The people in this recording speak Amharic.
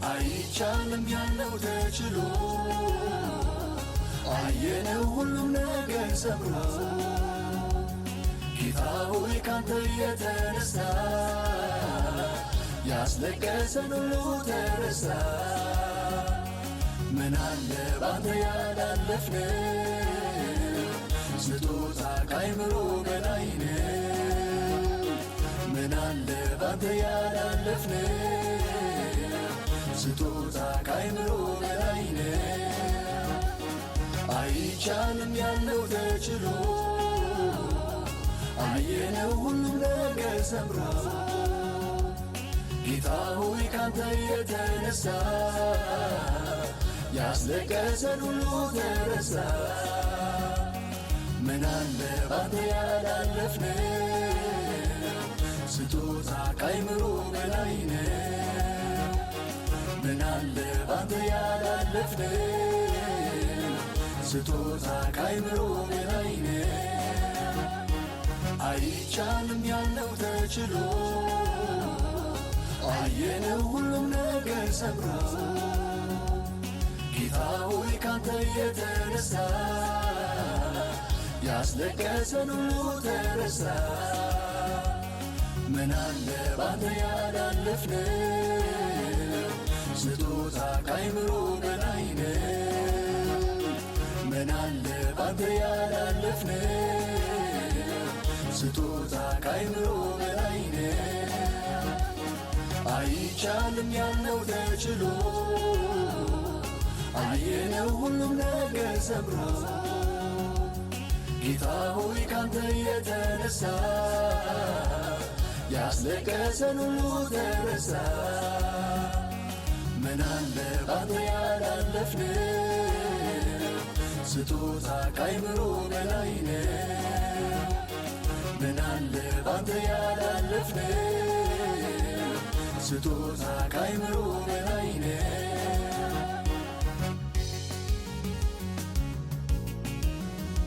አይቻልም ያለው ተችሎ አየነው ሁሉም ነገር ሰምሮ ጌታ ሆይ ካንተ የተነሳ ያስለቀሰን ሁሉ ተረሳ። ምን አለ ባንተ ያላለፍነው ስጦታ ከአእምሮ በላይ ነው። ምን አለ ባንተ ያላለፍነው ስጦታ ከአእምሮ በላይ ነው። አይቻልም ያለው ተችሎ አየነው ሁሉም ነገር ሰምሮ ጌታ ሆይ ካንተ የተነሳ ያስለቀሰን ሁሉ ተረሳ። ምን አለ ባንተ ያላለፍነው ስጦታ ከአእምሮ በላይ ነው። ምን አለ ባንተ ያላለፍነው ስጦታ ከአእምሮ በላይ ነው። አይቻልም ያለው ተችሎ አየነው ሁሉም ነገር ሰምሮ ጌታ ሆይ ካንተ የተነሳ ያስለቀሰን ሁሉ ተረሳ። ምን አለ ባንተ ያላለፍነው ስጦታ ከአእምሮ በላይ ነው። ምን አለ ባንተ ያላለፍነው ስጦታ ከአእምሮ በላይ ነው። አይቻልም ያለው ተችሎ አየነው ሁሉም ነገር ሰምሮ ጌታ ሆይ ካንተ የተነሳ ያስለቀሰን ሁሉ ተረሳ። ምን አለ ባንተ ያላለፍነው ስጦታ ከአእምሮ በላይ ነው። ምን አለ ባንተ ያላለፍነው ስጦታ ከአእምሮ በላይ